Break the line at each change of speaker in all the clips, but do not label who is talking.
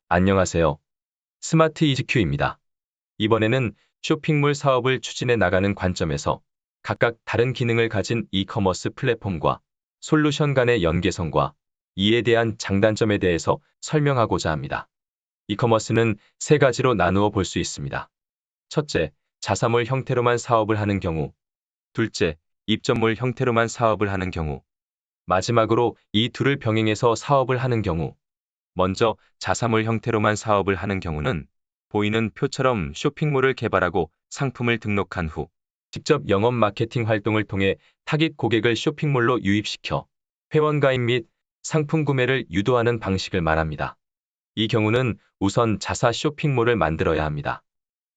안녕하세요. 스마트 이즈큐입니다. 이번에는 쇼핑몰 사업을 추진해 나가는 관점에서 각각 다른 기능을 가진 이커머스 플랫폼과 솔루션 간의 연계성과 이에 대한 장단점에 대해서 설명하고자 합니다. 이커머스는 세 가지로 나누어 볼 수 있습니다. 첫째, 자사몰 형태로만 사업을 하는 경우. 둘째, 입점몰 형태로만 사업을 하는 경우. 마지막으로 이 둘을 병행해서 사업을 하는 경우. 먼저 자사몰 형태로만 사업을 하는 경우는 보이는 표처럼 쇼핑몰을 개발하고 상품을 등록한 후 직접 영업 마케팅 활동을 통해 타깃 고객을 쇼핑몰로 유입시켜 회원가입 및 상품 구매를 유도하는 방식을 말합니다. 이 경우는 우선 자사 쇼핑몰을 만들어야 합니다.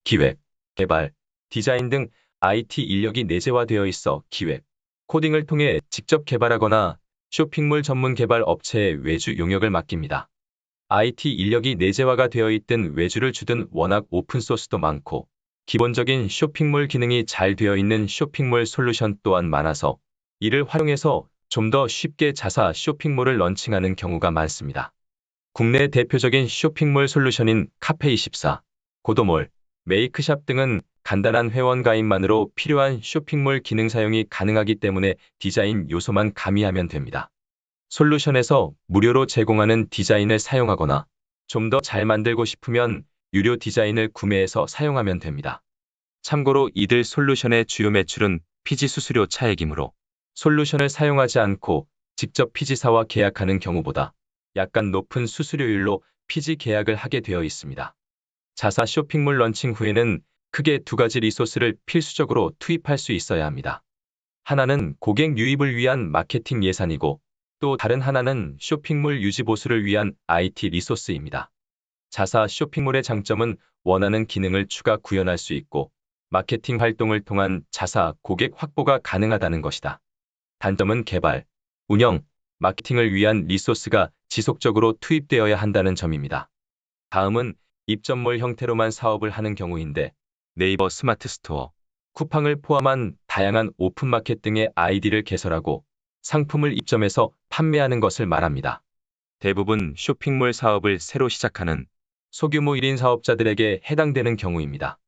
기획, 개발, 디자인 등 IT 인력이 내재화되어 있어 기획, 코딩을 통해 직접 개발하거나 쇼핑몰 전문 개발 업체에 외주 용역을 맡깁니다. IT 인력이 내재화가 되어 있든 외주를 주든 워낙 오픈소스도 많고 기본적인 쇼핑몰 기능이 잘 되어 있는 쇼핑몰 솔루션 또한 많아서 이를 활용해서 좀 더 쉽게 자사 쇼핑몰을 런칭하는 경우가 많습니다. 국내 대표적인 쇼핑몰 솔루션인 카페24, 고도몰, 메이크샵 등은 간단한 회원 가입만으로 필요한 쇼핑몰 기능 사용이 가능하기 때문에 디자인 요소만 가미하면 됩니다. 솔루션에서 무료로 제공하는 디자인을 사용하거나 좀 더 잘 만들고 싶으면 유료 디자인을 구매해서 사용하면 됩니다. 참고로 이들 솔루션의 주요 매출은 피지 수수료 차액이므로 솔루션을 사용하지 않고 직접 피지사와 계약하는 경우보다 약간 높은 수수료율로 피지 계약을 하게 되어 있습니다. 자사 쇼핑몰 런칭 후에는 크게 두 가지 리소스를 필수적으로 투입할 수 있어야 합니다. 하나는 고객 유입을 위한 마케팅 예산이고 또 다른 하나는 쇼핑몰 유지 보수를 위한 IT 리소스입니다. 자사 쇼핑몰의 장점은 원하는 기능을 추가 구현할 수 있고 마케팅 활동을 통한 자사 고객 확보가 가능하다는 것이다. 단점은 개발, 운영, 마케팅을 위한 리소스가 지속적으로 투입되어야 한다는 점입니다. 다음은 입점몰 형태로만 사업을 하는 경우인데 네이버 스마트 스토어, 쿠팡을 포함한 다양한 오픈마켓 등의 아이디를 개설하고 상품을 입점해서 판매하는 것을 말합니다. 대부분 쇼핑몰 사업을 새로 시작하는 소규모 1인 사업자들에게 해당되는 경우입니다.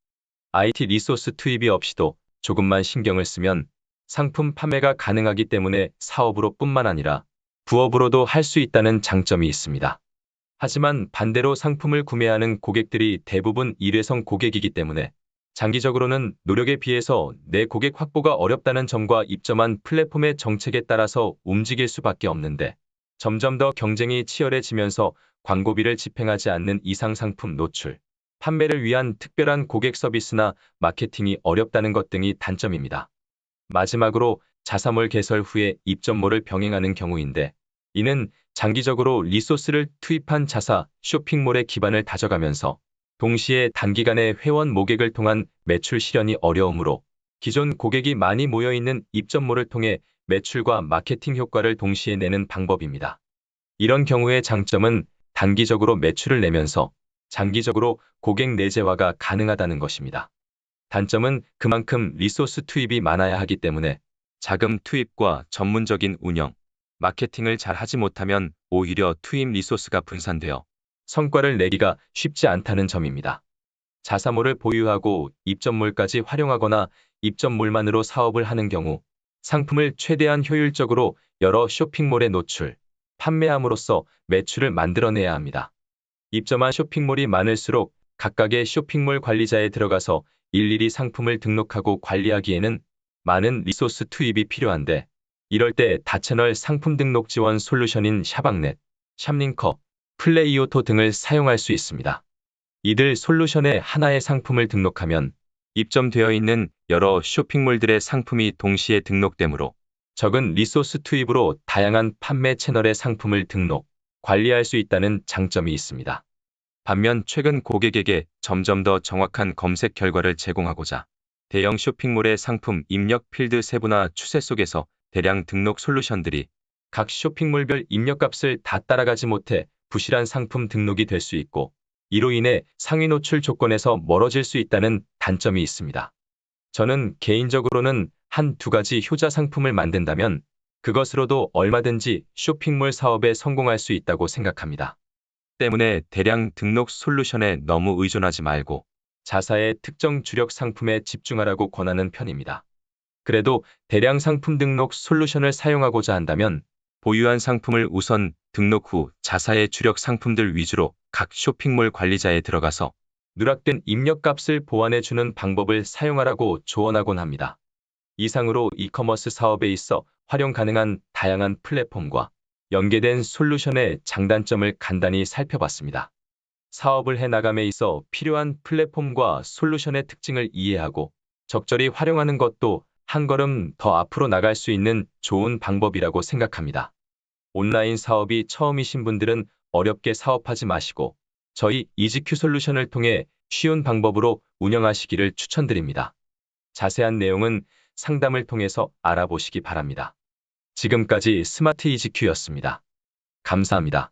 IT 리소스 투입이 없이도 조금만 신경을 쓰면 상품 판매가 가능하기 때문에 사업으로 뿐만 아니라 부업으로도 할 수 있다는 장점이 있습니다. 하지만 반대로 상품을 구매하는 고객들이 대부분 일회성 고객이기 때문에 장기적으로는 노력에 비해서 내 고객 확보가 어렵다는 점과 입점한 플랫폼의 정책에 따라서 움직일 수밖에 없는데 점점 더 경쟁이 치열해지면서 광고비를 집행하지 않는 이상 상품 노출, 판매를 위한 특별한 고객 서비스나 마케팅이 어렵다는 것 등이 단점입니다. 마지막으로 자사몰 개설 후에 입점몰을 병행하는 경우인데 이는 장기적으로 리소스를 투입한 자사 쇼핑몰의 기반을 다져가면서 동시에 단기간에 회원 모객을 통한 매출 실현이 어려우므로 기존 고객이 많이 모여있는 입점몰을 통해 매출과 마케팅 효과를 동시에 내는 방법입니다. 이런 경우의 장점은 단기적으로 매출을 내면서 장기적으로 고객 내재화가 가능하다는 것입니다. 단점은 그만큼 리소스 투입이 많아야 하기 때문에 자금 투입과 전문적인 운영, 마케팅을 잘 하지 못하면 오히려 투입 리소스가 분산되어 성과를 내기가 쉽지 않다는 점입니다. 자사몰을 보유하고 입점몰까지 활용하거나 입점몰만으로 사업을 하는 경우 상품을 최대한 효율적으로 여러 쇼핑몰에 노출, 판매함으로써 매출을 만들어내야 합니다. 입점한 쇼핑몰이 많을수록 각각의 쇼핑몰 관리자에 들어가서 일일이 상품을 등록하고 관리하기에는 많은 리소스 투입이 필요한데 이럴 때 다채널 상품 등록 지원 솔루션인 샤방넷, 샵링커, 플레이오토 등을 사용할 수 있습니다. 이들 솔루션에 하나의 상품을 등록하면 입점되어 있는 여러 쇼핑몰들의 상품이 동시에 등록되므로 적은 리소스 투입으로 다양한 판매 채널의 상품을 등록, 관리할 수 있다는 장점이 있습니다. 반면 최근 고객에게 점점 더 정확한 검색 결과를 제공하고자 대형 쇼핑몰의 상품 입력 필드 세부나 추세 속에서 대량 등록 솔루션들이 각 쇼핑몰별 입력값을 다 따라가지 못해 부실한 상품 등록이 될 수 있고 이로 인해 상위 노출 조건에서 멀어질 수 있다는 단점이 있습니다. 저는 개인적으로는 한 두 가지 효자 상품을 만든다면 그것으로도 얼마든지 쇼핑몰 사업에 성공할 수 있다고 생각합니다. 때문에 대량 등록 솔루션에 너무 의존하지 말고 자사의 특정 주력 상품에 집중하라고 권하는 편입니다. 그래도 대량 상품 등록 솔루션을 사용하고자 한다면 보유한 상품을 우선 등록 후 자사의 주력 상품들 위주로 각 쇼핑몰 관리자에 들어가서 누락된 입력값을 보완해주는 방법을 사용하라고 조언하곤 합니다. 이상으로 이커머스 사업에 있어 활용 가능한 다양한 플랫폼과 연계된 솔루션의 장단점을 간단히 살펴봤습니다. 사업을 해나감에 있어 필요한 플랫폼과 솔루션의 특징을 이해하고 적절히 활용하는 것도 한 걸음 더 앞으로 나갈 수 있는 좋은 방법이라고 생각합니다. 온라인 사업이 처음이신 분들은 어렵게 사업하지 마시고 저희 이지큐 솔루션을 통해 쉬운 방법으로 운영하시기를 추천드립니다. 자세한 내용은 상담을 통해서 알아보시기 바랍니다. 지금까지 스마트 이지큐였습니다. 감사합니다.